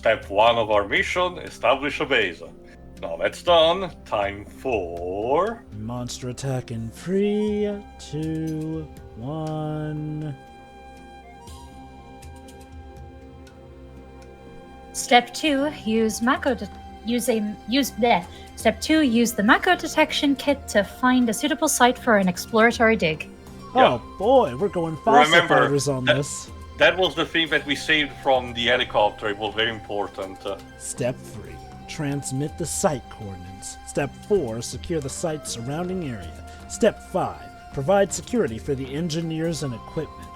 Step 1 of our mission, establish a base. Now that's done, time for... Monster attack in 3, 2, 1... Step 2, use Mako Step 2, use the Mako detection kit to find a suitable site for an exploratory dig. Oh boy, we're going fossil fighters on this. That was the thing that we saved from the helicopter. It was very important. Step 3, transmit the site coordinates. Step 4, secure the site's surrounding area. Step 5, provide security for the engineers and equipment.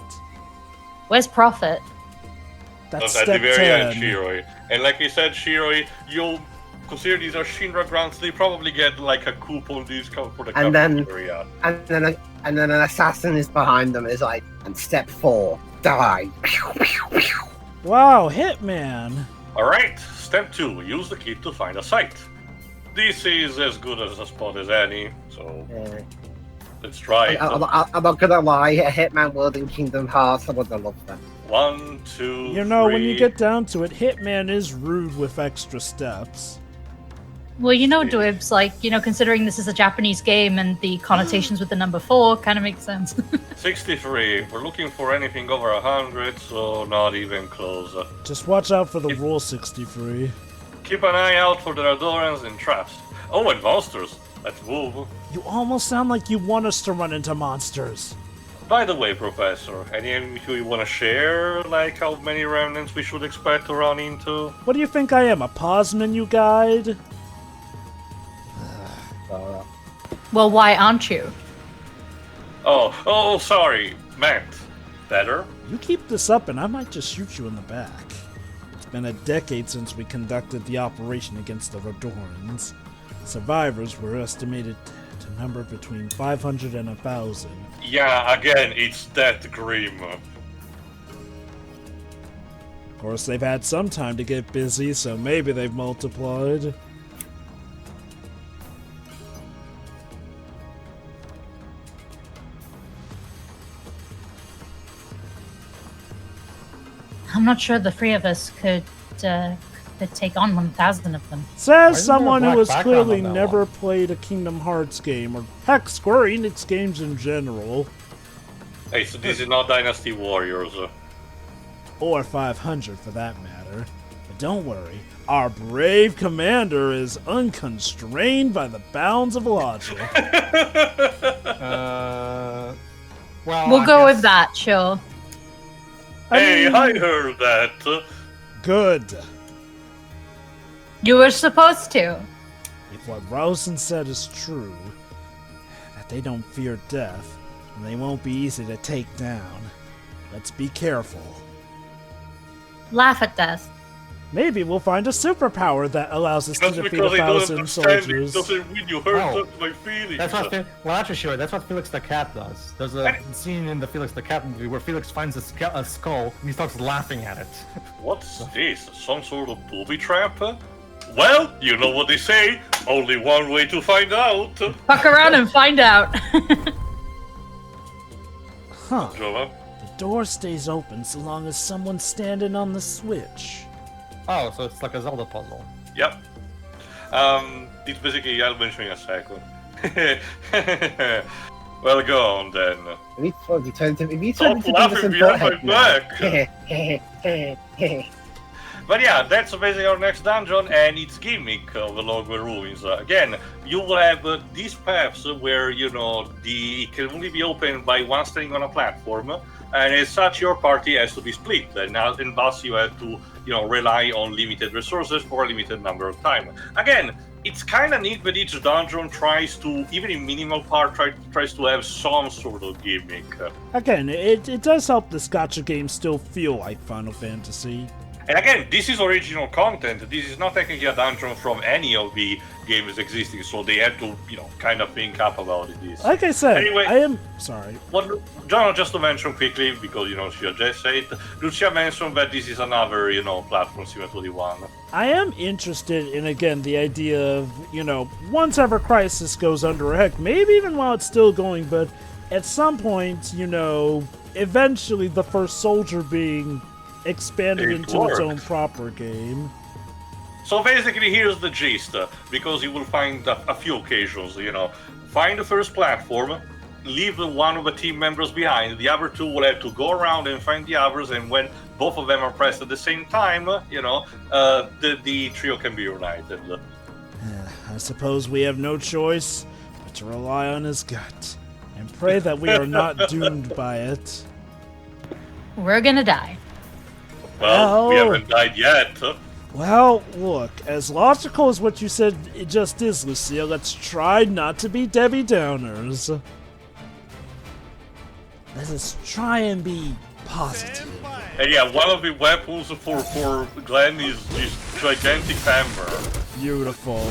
Where's Prophet? That's at step the very 10. end, Shiroi. And like I said, Shiroi, you'll consider these are Shinra grants. They probably get like a coupon discount for the cafeteria. And then an assassin is behind them. Is like, and step 4, die. Wow, Hitman! Alright, step 2, use the kit to find a site. This is as good as a spot as any, so let's try it. I'm not gonna lie, a Hitman World in Kingdom Hearts, I would have loved that. 1, 2, You know, 3. when you get down to it, Hitman is rude with extra steps. Well, you know, Dwibs, like, you know, considering this is a Japanese game and the connotations with the number 4 kind of makes sense. 63. We're looking for anything over 100, so not even close. Just watch out for the Rule 63. Keep an eye out for the Rhadorans and traps. Oh, and monsters. Let's move. You almost sound like you want us to run into monsters. By the way, Professor, any of you want to share, like, how many remnants we should expect to run into? What do you think I am, a pause menu guide? Well, why aren't you? Oh, sorry. Matt. Better? You keep this up and I might just shoot you in the back. It's been a decade since we conducted the operation against the Rhodorans. Survivors were estimated to number between 500 and 1,000. Yeah, again, it's that grim. Of course, they've had some time to get busy, so maybe they've multiplied. I'm not sure the 3 of us could take on 1,000 of them. Says someone who has clearly never played a Kingdom Hearts game, or heck, Square Enix games in general. Hey, so this is not Dynasty Warriors. Or 500 for that matter. But don't worry, our brave commander is unconstrained by the bounds of logic. Well, We'll go with that, sure. Hey, I heard that. Good. You were supposed to. If what Rosen said is true, that they don't fear death, and they won't be easy to take down, let's be careful. Laugh at death. Maybe we'll find a superpower that allows us to defeat 1,000 soldiers. It doesn't mean you hurt my feelings. That's what. Well, actually, sure. That's what Felix the Cat does. There's a scene in the Felix the Cat movie where Felix finds a skull and he starts laughing at it. What's this? Some sort of booby trap? Well, you know what they say. Only one way to find out. Fuck around and find out. Huh. Jova? The door stays open so long as someone's standing on the switch. Oh, so it's like a Zelda puzzle. Yep. It's basically, I'll mention in a second. Well, go on then. If you turn into Stop laughing behind my back! But yeah, that's basically our next dungeon, and its gimmick of the Logues Ruins. Again, you will have these paths where, you know, it can only be opened by one standing on a platform, and as such, your party has to be split, and thus you have to, you know, rely on limited resources for a limited number of time. Again, it's kind of neat that each dungeon tries to, even in minimal part, tries to have some sort of gimmick. Again, it does help this gacha game still feel like Final Fantasy. And again, this is original content. This is not technically a dungeon from any of the games existing, so they had to, you know, kind of think up about this. Like I said, Anyway, I am sorry. What John, just to mention quickly, because, you know, she just said, Lucia mentioned that this is another, you know, platform similar to the one. I am interested in, again, the idea of, you know, once ever Crisis goes under, heck, maybe even while it's still going, but at some point, you know, eventually the first soldier being expanded into its own proper game. So basically, here's the gist, because you will find a few occasions, find the first platform, leave one of the team members behind, the other two will have to go around and find the others, and when both of them are pressed at the same time, the trio can be united. I suppose we have no choice but to rely on his gut, and pray that we are not doomed by it. We're gonna die. Well, we haven't died yet. Well, look, as logical as what you said it just is, Lucia, let's try not to be Debbie Downers. Let us try and be positive. And yeah, one of the weapons for Glenn is this gigantic hammer. Beautiful.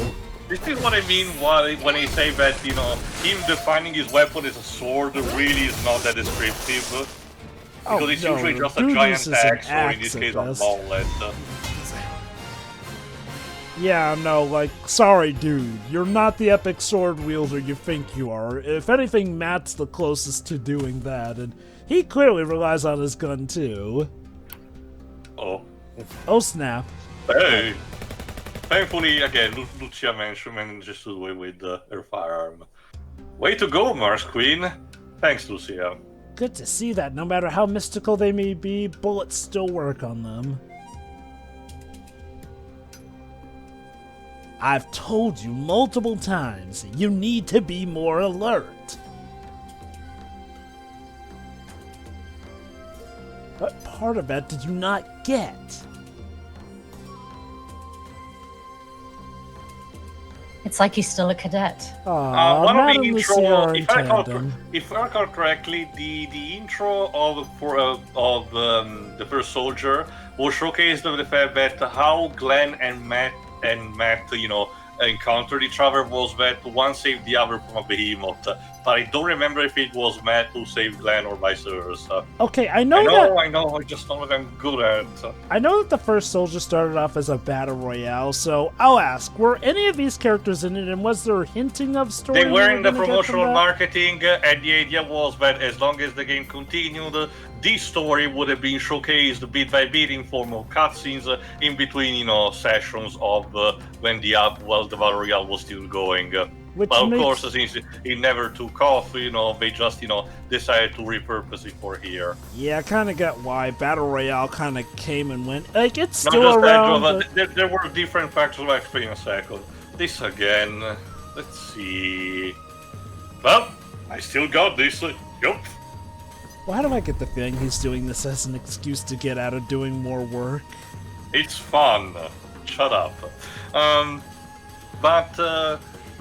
This is what I mean when I say that, him defining his weapon as a sword really is not that descriptive. Because it's usually just a giant axe, or in this case a mallet. Yeah, no, sorry dude, you're not the epic sword wielder you think you are. If anything, Matt's the closest to doing that, and he clearly relies on his gun too. Oh. Oh snap. Hey! Thankfully, again, Lucia manages to do away with her firearm. Way to go, Mars Queen! Thanks, Lucia. Good to see that no matter how mystical they may be, bullets still work on them. I've told you multiple times, you need to be more alert. What part of that did you not get? It's like he's still a cadet. One of the intro, if I tandem. recall correctly, the intro of the first soldier will showcase the fact that how Glenn and Matt, encountered each other was that one saved the other from a behemoth. But I don't remember if it was Matt who saved Glenn or vice versa. Okay, I know, that... I just don't know what I'm good at. I know that the first soldier started off as a battle royale, so I'll ask, were any of these characters in it, and was there hinting of story? They were in the promotional marketing, and the idea was that as long as the game continued, this story would have been showcased bit by bit in form of cutscenes in between, sessions of when the battle royale was still going. But of course, since it never took off, they just, decided to repurpose it for here. Yeah, I kind of got why Battle Royale kind of came and went. It's Not still just around. That, there were different factors. I'll explain in a second. This again. Let's see. Well, I still got this. Yup. Why do I get the feeling he's doing this as an excuse to get out of doing more work? It's fun. Shut up.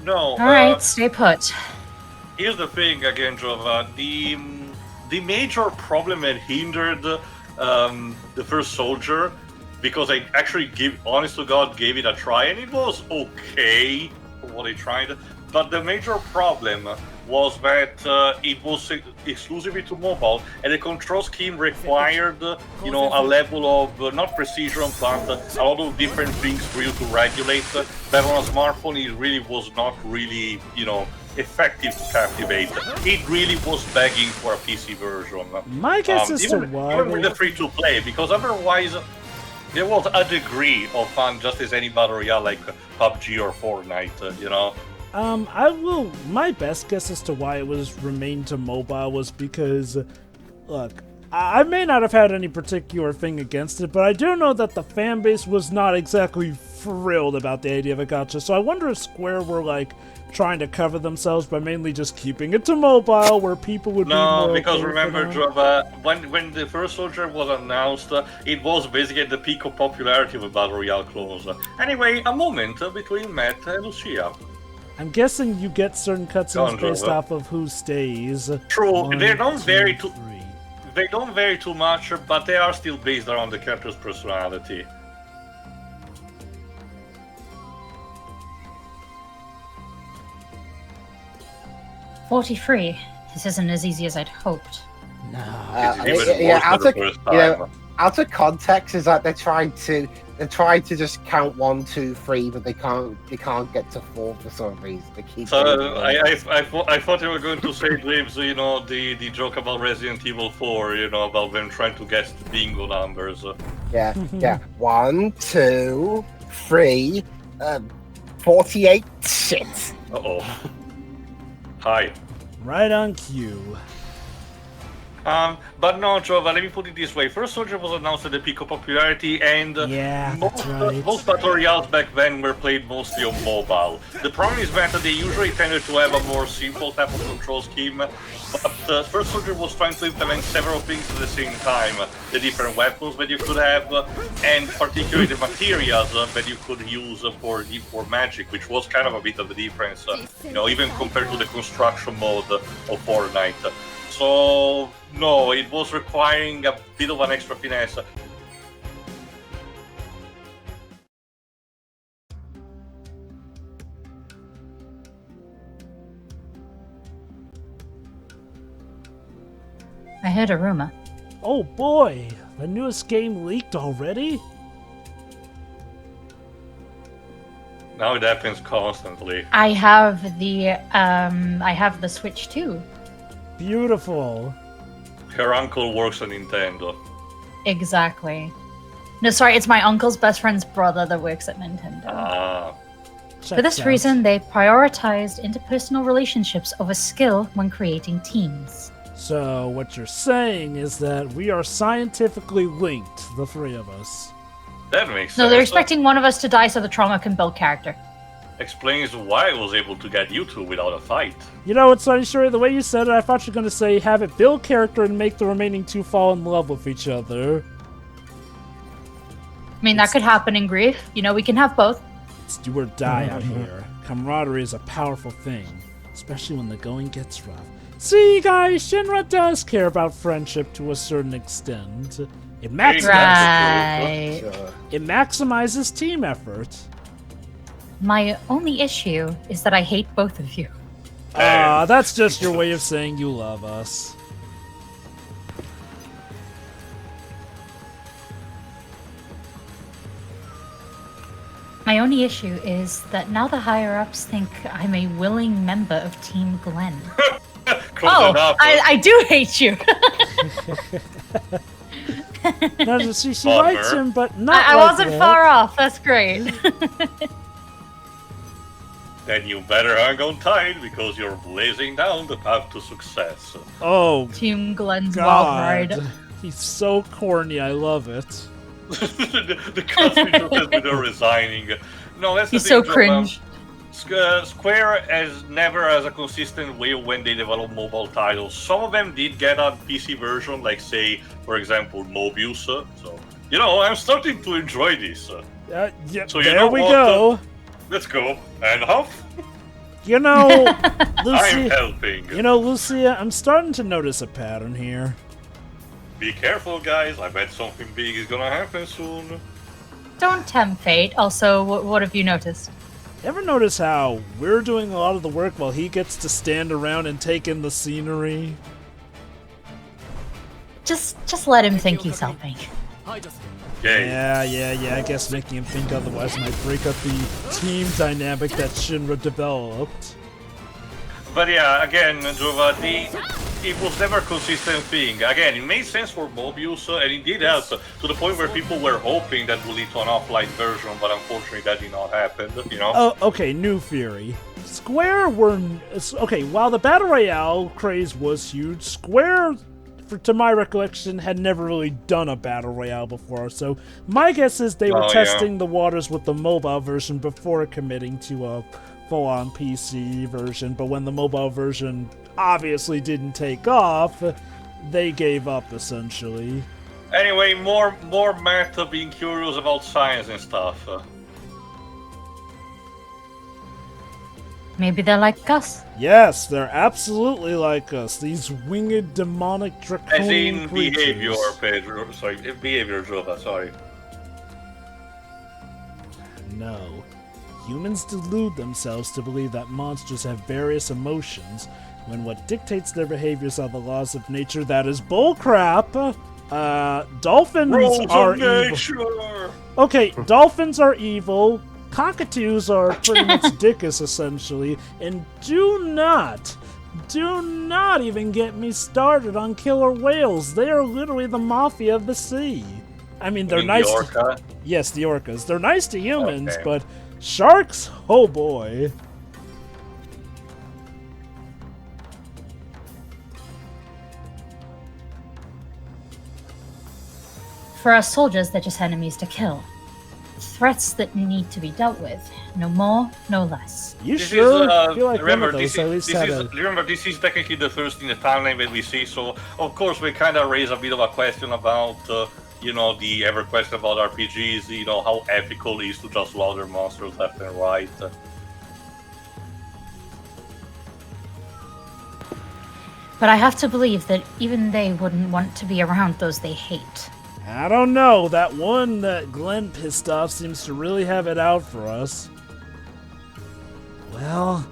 No. Alright, stay put. Here's the thing again, Jova. The major problem that hindered the first soldier, because I actually honest to God, gave it a try, and it was okay for what I tried. But the major problem was that it was exclusively to mobile, and the control scheme required, a level of not precision, but a lot of different things for you to regulate. That on a smartphone, it really was not really, effective to captivate. It really was begging for a PC version. My guess is to why. Even with the free-to-play, because otherwise, there was a degree of fun, just as any battle royale like PUBG or Fortnite, My best guess as to why it was remained to mobile was because, look, I may not have had any particular thing against it, but I do know that the fan base was not exactly thrilled about the idea of a gacha. So I wonder if Square were trying to cover themselves by mainly just keeping it to mobile, where people would be more. No, because remember, when the first soldier was announced, it was basically at the peak of popularity of the battle royale clones. Anyway, a moment between Matt and Lucia. I'm guessing you get certain cutscenes based off of who stays. True, they don't vary too. They don't vary too much, but they are still based around the character's personality. "43. This isn't as easy as I'd hoped." No. Out of context is like they're trying to just count 1, 2, 3, but they can't get to 4 for some reason. They keep. So I thought you were going to say, James, the joke about Resident Evil 4, about them trying to guess the bingo numbers. Yeah. 1, 2, 3, 48. Shit. Uh-oh. Hi. Right on cue. But no, Jova, let me put it this way. First Soldier was announced at the peak of popularity, and Yeah, that's right. most battle royales back then were played mostly on mobile. The problem is that they usually tended to have a more simple type of control scheme, but First Soldier was trying to implement several things at the same time. The different weapons that you could have, and particularly the materials that you could use for magic, which was kind of a bit of a difference, even compared to the construction mode of Fortnite. So, no, it was requiring a bit of an extra finesse. I heard a rumor. Oh boy, the newest game leaked already? Now it happens constantly. I have the Switch too. Beautiful. Her uncle works at Nintendo. Exactly. No, sorry, it's my uncle's best friend's brother that works at Nintendo. Ah. For this reason, they prioritized interpersonal relationships over skill when creating teams. So what you're saying is that we are scientifically linked, the three of us. That makes sense. No, they're expecting one of us to die so the trauma can build character. Explains why I was able to get you two without a fight. You know, it's funny, Shuri, the way you said it, I thought you were going to say have it build character and make the remaining two fall in love with each other. I mean, that could happen in Grief. We can have both. It's do or die out here. Camaraderie is a powerful thing, especially when the going gets rough. See, guys, Shinra does care about friendship to a certain extent. It maximizes team effort. My only issue is that I hate both of you. That's just your way of saying you love us. My only issue is that now the higher-ups think I'm a willing member of Team Glenn. I do hate you! No, she likes him, but not I like wasn't that. far off, that's great. Then you better hang on tight, because you're blazing down the path to success. Oh, Team Glenn's God. wild ride. He's so corny, I love it. the customer says they're resigning. No, that's He's the so thing, cringe. Square never has a consistent way when they develop mobile titles. Some of them did get a PC version, like say, for example, Mobius. So, I'm starting to enjoy this. Yeah, So there we go. Let's go. And Huff? Lucia. I'm helping. Lucia, I'm starting to notice a pattern here. Be careful, guys. I bet something big is gonna happen soon. Don't tempt fate. Also, what have you noticed? Ever notice how we're doing a lot of the work while he gets to stand around and take in the scenery? Just let him think he's helping. Yeah, I guess making him think otherwise might break up the team dynamic that Shinra developed. But yeah, again, Jova, it was never a consistent thing. Again, it made sense for Mobius, and it did help to the point where people were hoping that would lead to an offline version, but unfortunately that did not happen, Oh, okay, new theory. Square while the Battle Royale craze was huge, Square, to my recollection, had never really done a Battle Royale before, so my guess is they were testing the waters with the mobile version before committing to a full-on PC version, but when the mobile version obviously didn't take off, they gave up, essentially. Anyway, more Matt being curious about science and stuff. Maybe they're like us. Yes, they're absolutely like us. These winged, demonic, draconian As in creatures. behavior, Jova, sorry. No. Humans delude themselves to believe that monsters have various emotions, when what dictates their behaviors are the laws of nature. That is bullcrap. Dolphins are evil. Okay, dolphins are evil. Cockatoos are pretty much dickus, essentially. And do not even get me started on killer whales. They are literally the mafia of the sea. I mean, they're the nice. orca? Yes, the orcas. They're nice to humans, Okay. but sharks? Oh boy. For us soldiers, they're just enemies to kill. Threats that need to be dealt with. No more, no less. You This sure? is, I feel like remember, one of this those at is, least this had is, a... remember, this is technically the first in the timeline that we see, so of course we kind of raise a bit of a question about, you know, the ever question about RPGs, you know, how ethical it is to just slaughter monsters left and right. But I have to believe that even they wouldn't want to be around those they hate. I don't know. That one that Glenn pissed off seems to really have it out for us. Well,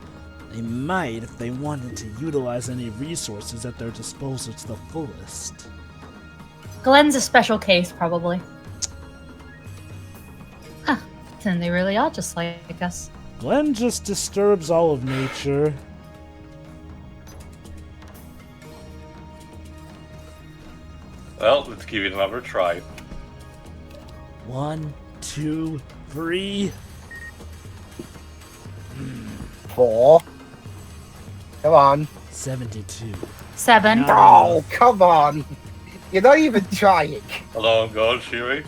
they might if they wanted to utilize any resources at their disposal to the fullest. Glenn's a special case, probably. Huh. Then they really are just like us. Glenn just disturbs all of nature. Well, let's give it another try. 1, 2, 3. 4. Come on. 72. 7. No. Oh, come on. You're not even trying. Hello, God, Shiri.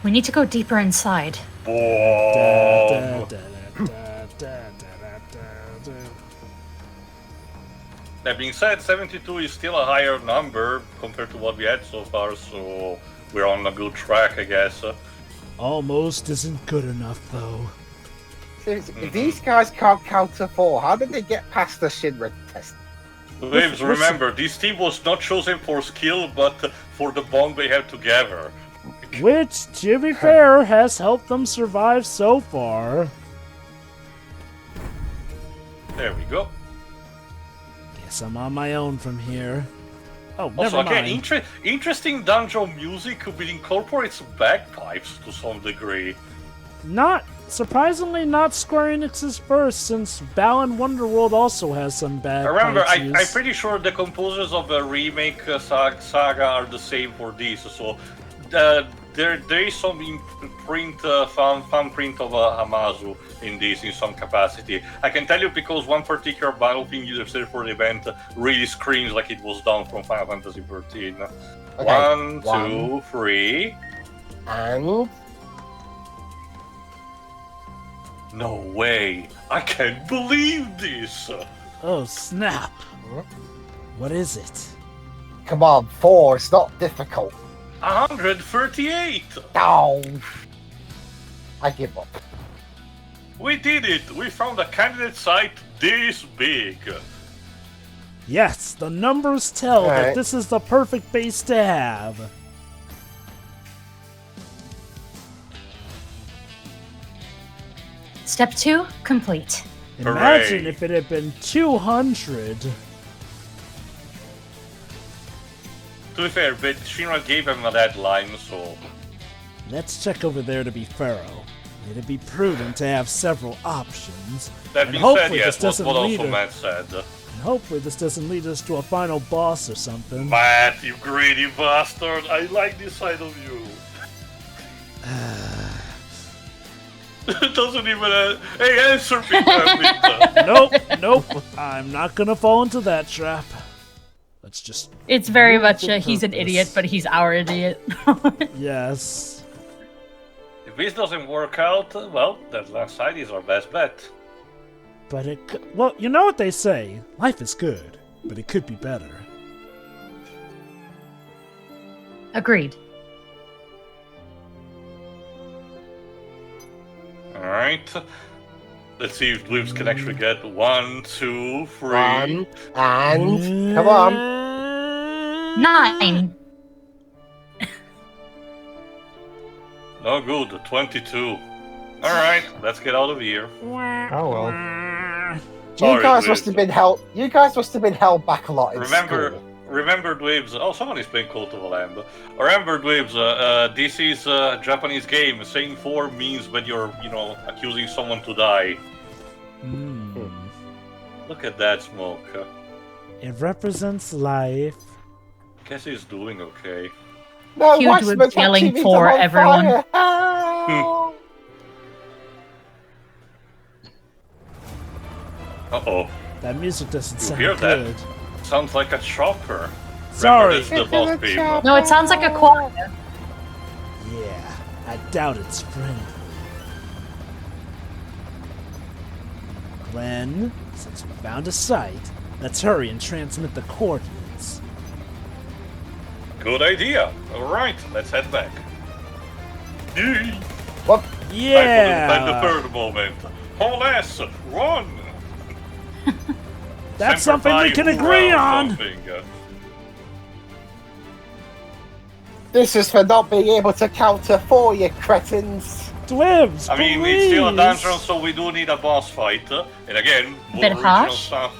We need to go deeper inside. Da, Boom. da, da, da, da, da, da. That being said, 72 is still a higher number compared to what we had so far, so we're on a good track, I guess. Almost isn't good enough, though. Seriously, if these guys can't count to 4, how did they get past the Shinra test? Waves, remember, this team was not chosen for skill, but for the bond they have together. Which, to be fair, has helped them survive so far. There we go. Guess I'm on my own from here. Oh, Also, never again, mind. interesting dungeon music which incorporates bagpipes to some degree. Surprisingly, not Square Enix's first, since Balan Wonderworld also has some bad Remember, pipes I'm used. pretty sure the composers of the remake saga are the same for this, so there is some fan print of Hamazu in this in some capacity. I can tell you because one particular battle theme you search for the event really screams like it was done from Final Fantasy XIII. Okay, 1, 2, 3. And No way! I can't believe this! Oh, snap. What is it? come on, 4. It's not difficult. 138! Oh, I give up. We did it! We found a candidate site this big! Yes, the numbers tell that Alright. this is the perfect base to have. Step 2, complete. Imagine Hooray. if it had been 200. To be fair, but Shinra gave him a deadline, so... Let's check over there to be thorough. It'd be prudent to have several options. That And being said, hopefully yes, this doesn't what lead also to- Matt said. And hopefully this doesn't lead us to a final boss or something. Matt, you greedy bastard! I like this side of you. It doesn't even... Hey, answer me, Pamita. Nope, I'm not gonna fall into that trap. Let's just... It's very Move much the he's an purpose. idiot, but he's our idiot. Yes. If this doesn't work out, well, that last side is our best bet. But well, you know what they say. Life is good, but it could be better. Agreed. Alright. Let's see if Blues can actually get 1, 2, 3. 1, and come on. 9. No good, 22. Alright, let's get out of here. Oh well. You Sorry, guys Dweebs. must have been held. You guys must have been held back a lot in school. Remember, Dweebs. Oh, someone is playing Cult of the Lamb. Remember, Dweebs. This is a Japanese game. Saying 4 means when you're, accusing someone to die. Look at that smoke. It represents life. Guess he's doing okay. No, Huge was yelling for everyone. Uh-oh. That music doesn't You sound hear good. that? Sounds like a chopper. Sorry. Remember, that's the boss beam. No, it sounds like a choir. Yeah, I doubt it's friendly. Glenn, since we found a site, let's hurry and transmit the coordinates. Good idea. Alright, let's head back. Yay! What? Yeah! Time for the third moment. Whole ass, run! That's something we can agree on! This is for not being able to counter for you, cretins. Dwibs, I mean, please. it's still a dungeon, so we do need a boss fight. And again, more Bit original harsh. stuff.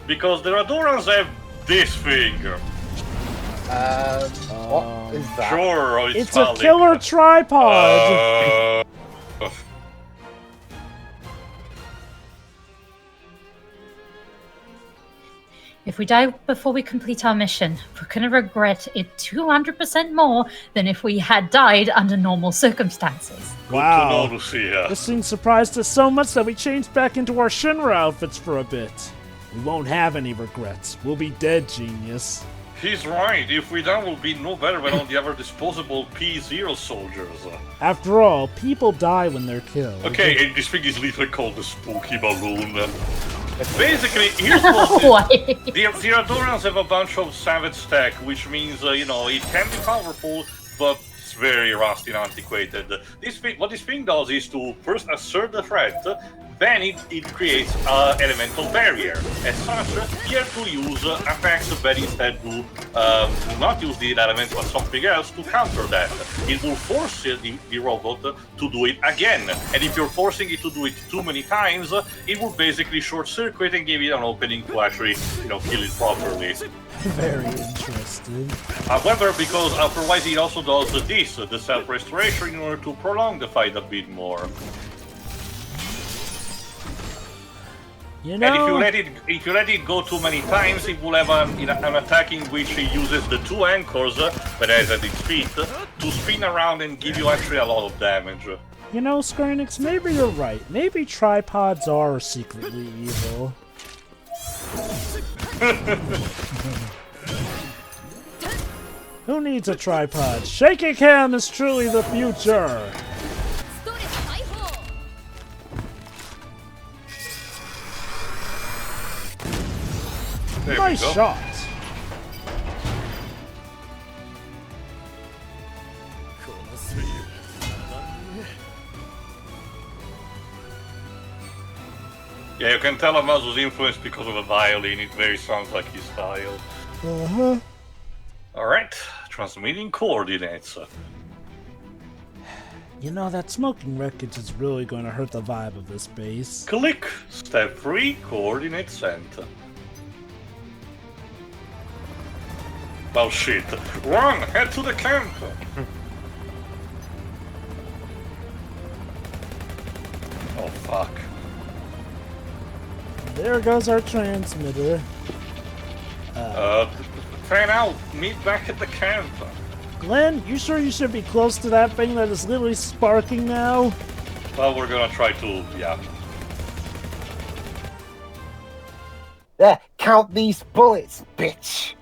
Because the Rhadorans have this thing. What is that? Sure, It's valid. a killer tripod! If we die before we complete our mission, we're going to regret it 200% more than if we had died under normal circumstances. Wow. Good to know, Lucia. This thing surprised us so much that we changed back into our Shinra outfits for a bit. We won't have any regrets. We'll be dead, genius. He's right. If we die, we'll be no better than all the other disposable P0 soldiers. After all, people die when they're killed. Okay, and this thing is literally called the spooky balloon. Basically, here's what the Rhadorans have a bunch of savage tech, which means, you know, it can be powerful, but it's very rusty and antiquated. What this thing does is to first assert the threat, then it creates an elemental barrier. As such, you have to use attacks that instead do not use the element but something else to counter that. It will force the robot to do it again, and if you're forcing it to do it too many times, it will basically short-circuit and give it an opening to actually, you know, kill it properly. Very interesting. However, because otherwise it also does this, the self-restoration, in order to prolong the fight a bit more. You know, And if you let it go too many times, it will have an attack in which it uses the two anchors that has at its feet to spin around and give you actually a lot of damage. you know, Skernix, maybe you're right. Maybe tripods are secretly evil. Who needs a tripod? Shaky cam is truly the future! There Nice we go. shot! Yeah, you can tell Amazu's influenced because of a violin. It very sounds like his style. Uh-huh. Alright, transmitting coordinates. You know, that smoking wreckage is really going to hurt the vibe of this base. Click. Step 3, coordinate sent. Well, shit. Run! Head to the camp! Oh, fuck. There goes our transmitter. Fan out! Meet back at the camp! Glenn, you sure you should be close to that thing that is literally sparking now? Well, we're gonna try to, yeah. There, count these bullets, bitch.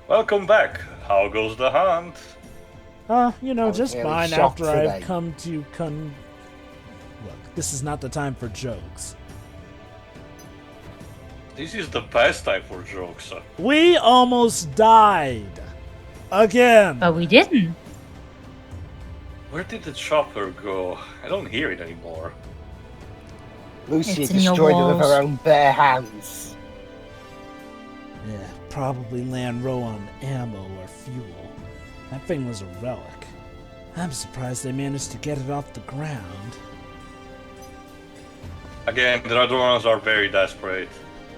Welcome back. How goes the hunt? You know, I was just really fine shocked after I've today. come to Look, this is not the time for jokes. This is the best time for jokes. We almost died! Again! But we didn't. Where did the chopper go? I don't hear it anymore. Lucia It's in your destroyed it with walls. her own bare hands. Yeah, probably land low on ammo or fuel. That thing was a relic. I'm surprised they managed to get it off the ground. Again, the Rhadorans are very desperate.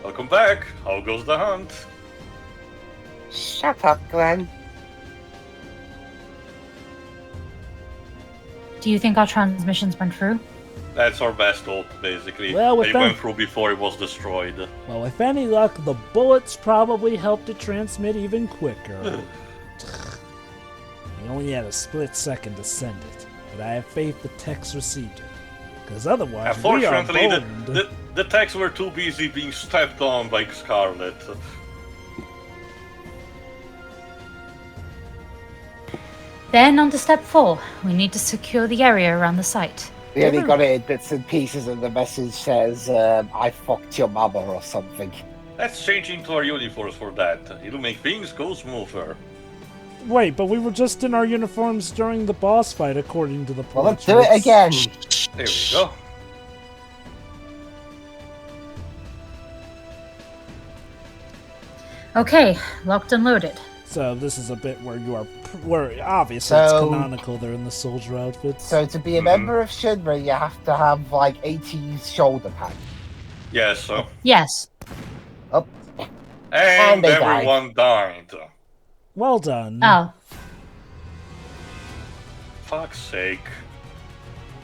Welcome back. How goes the hunt? Shut up, Glenn. Do you think our transmissions went through? That's our best hope, basically. Well, they went through before it was destroyed. Well, with any luck, the bullets probably helped it transmit even quicker. We only had a split second to send it, but I have faith the techs received it. Because otherwise, we are boned. The techs were too busy being stepped on by Scarlet. Then on to step 4. We need to secure the area around the site. We only got it in bits and pieces, and the message says, I fucked your mama or something. Let's change into our uniforms for that. It'll make things go smoother. Wait, but we were just in our uniforms during the boss fight, according to the Well, let's do it again. There we go. Okay, locked and loaded. So this is a bit where you are, where obviously it's canonical. They're in the soldier outfits. So to be a member of Shinra, you have to have like 80's shoulder pad. Yes. Yes. Oh. And everyone died. Well done. Oh. Fuck's sake.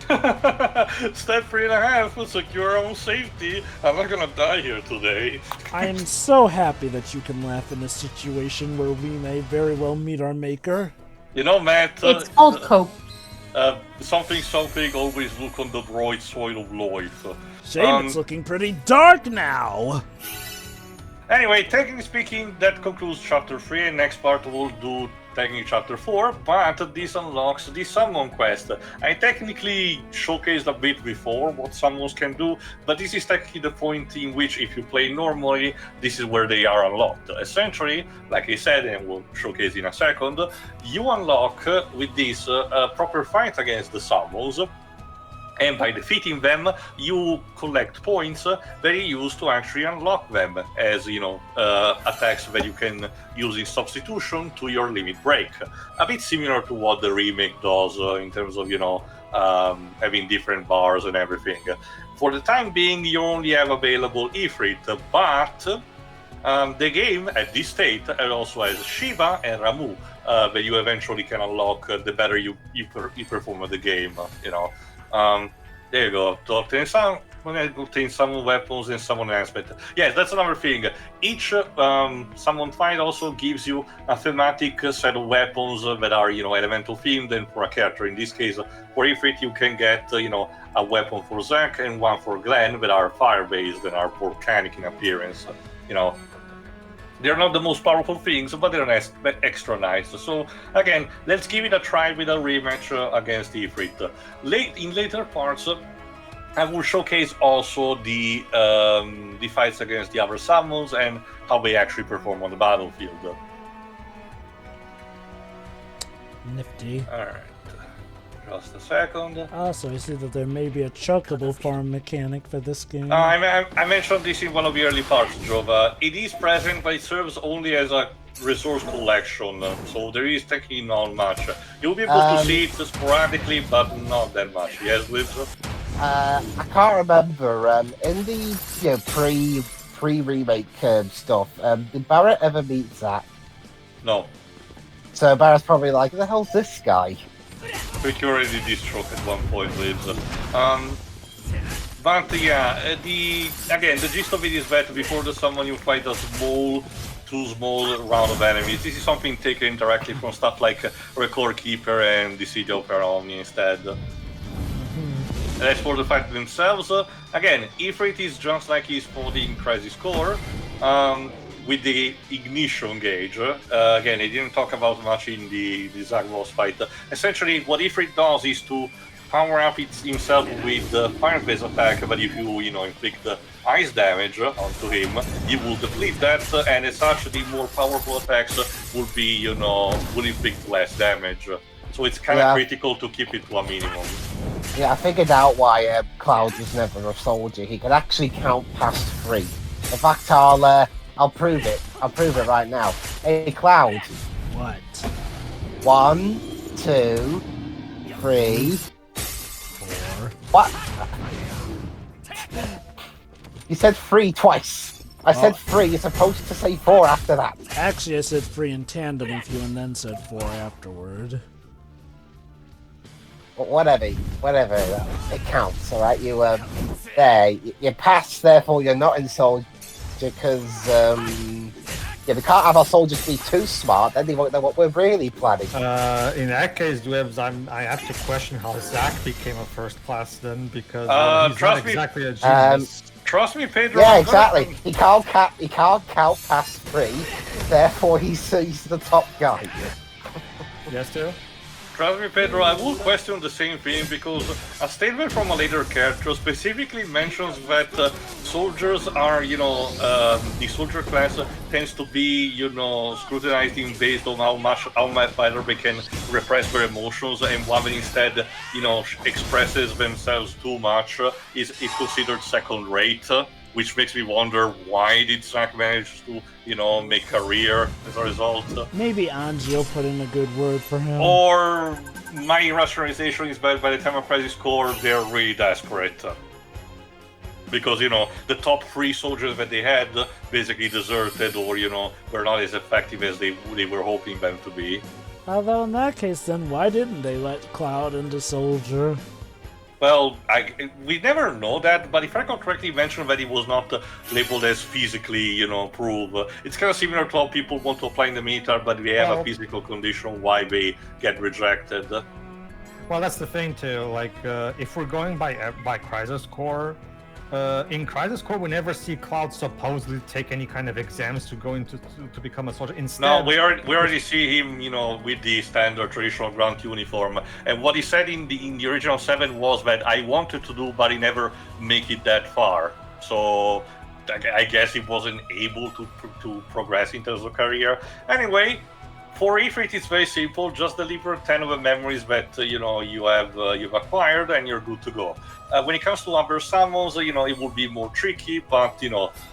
Step 3.5, secure our own safety. I'm not gonna die here today. I am so happy that you can laugh in a situation where we may very well meet our maker. You know, Matt... It's called cope. Something always look on the broad soil of life. Shame it's looking pretty dark now. Anyway, technically speaking, that concludes Chapter 3, and next part we'll do technically Chapter 4, but this unlocks the Summon quest. I technically showcased a bit before what summons can do, but this is technically the point in which, if you play normally, this is where they are unlocked. Essentially, like I said, and we'll showcase in a second, you unlock with this proper fight against the summons, and by defeating them, you collect points that you use to actually unlock them as, attacks that you can use in substitution to your limit break. A bit similar to what the remake does in terms of, having different bars and everything. For the time being, you only have available Ifrit, but the game at this state also has Shiva and Ramu that you eventually can unlock the better you perform at the game, there you go. To obtain some weapons and some enhancement. Yes, that's another thing. Each summon fight also gives you a thematic set of weapons that are, elemental themed, and for a character. In this case, for Ifrit, you can get, a weapon for Zack and one for Glenn that are fire-based and are volcanic in appearance. They're not the most powerful things, but they're extra nice. So, again, let's give it a try with a rematch against Ifrit. In later parts, I will showcase also the fights against the other summons and how they actually perform on the battlefield. Nifty. Alright. Just a second. Also, I see that there may be a chocobo farm mechanic for this game. I mentioned this in one of the early parts, Jova. It is present, but it serves only as a resource collection, so there is technically not much. You'll be able to see it sporadically, but not that much. Yes, Liz? I can't remember. In the pre-remake stuff, did Barrett ever meet Zack? No. So Barrett's probably like, who the hell's this guy? Pretty already destroyed at one point, Liz. But yeah, the gist of it is that before the summon you fight a too small round of enemies. This is something taken directly from stuff like Record Keeper and the City of Omni instead. And as for the fight themselves, again, Ifrit is just like he's fought in Crisis Core, with the ignition gauge. Again, I didn't talk about much in the Zack boss fight. Essentially, what Ifrit does is to power up himself with the fire-based attack, but if you, inflict ice damage onto him, you will deplete that, and as such, the more powerful attacks will be, will inflict less damage. So it's kind of critical to keep it to a minimum. Yeah, I figured out why Cloud was never a soldier. He could actually count past 3. In fact, I'll prove it. I'll prove it right now. Hey, Cloud. What? 1, 2, 3, 4. What? You said 3 twice. I said 3. You're supposed to say 4 after that. Actually, I said 3 in tandem with you and then said 4 afterward. whatever, it counts. All right, you you pass, therefore you're not in soldier because yeah, we can't have our soldiers be too smart. Then they won't know what we're really planning. In that case, Dwebs, I have to question how Zach became a first class then, because he's trust not me, exactly a genius. Trust me, Pedro. Yeah, exactly. He can't count past 3. Therefore, he's the top guy. Yes, too. Trust me, Pedro, I will question the same thing because a statement from a later character specifically mentions that soldiers are, the soldier class tends to be, scrutinizing based on how much better they can repress their emotions, and one that instead, expresses themselves too much is considered second rate. Which makes me wonder, why did Zach manage to, make career as a result? Maybe Angio put in a good word for him. Or my rationalization is that by the time of Crisis Core, they're really desperate. Because, the top 3 soldiers that they had basically deserted or, were not as effective as they were hoping them to be. Although in that case, then why didn't they let Cloud into Soldier? Well, we never know that, but if I recall correctly, you mentioned that he was not labeled as physically, proof. It's kind of similar to how people want to apply in the military, but they have a physical condition why they get rejected. Well, that's the thing too. Like, if we're going by Crisis Core, in Crisis Core, we never see Cloud supposedly take any kind of exams to go into to become a soldier. Instead, no, we already see him, with the standard traditional grunt uniform. And what he said in the original 7 was that I wanted to do, but he never make it that far. So I guess he wasn't able to progress in terms of career. Anyway. For Ifrit, it's very simple. Just deliver 10 of the memories that you've acquired, and you're good to go. When it comes to number summons, it will be more tricky, but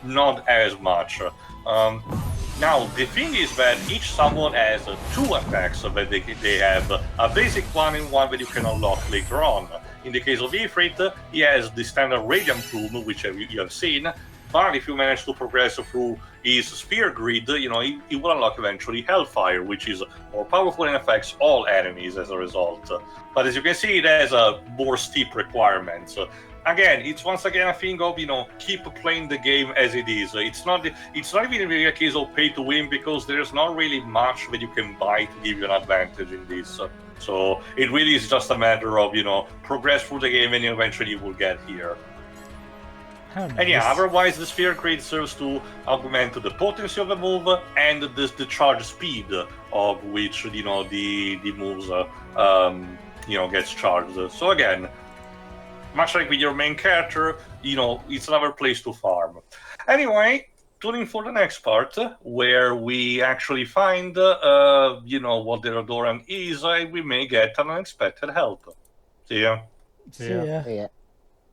not as much. Now the thing is that each summon has 2 attacks that they have a basic one and one that you can unlock later on. In the case of Ifrit, he has the standard Radiant Plume, which you have seen. But if you manage to progress through his Spear Grid, he will unlock eventually Hellfire, which is more powerful and affects all enemies as a result. But as you can see, it has more steep requirements. Again, it's once again a thing of, keep playing the game as it is. It's not even really a case of pay to win, because there's not really much that you can buy to give you an advantage in this. So it really is just a matter of, progress through the game and eventually you will get here. Nice. And yeah, otherwise the Sphere Grid serves to augment the potency of the move and the charge speed of which the moves gets charged. So again, much like with your main character, it's another place to farm. Anyway, tune in for the next part where we actually find what the Rhadoran is, and we may get an unexpected help. See ya. See ya. Yeah.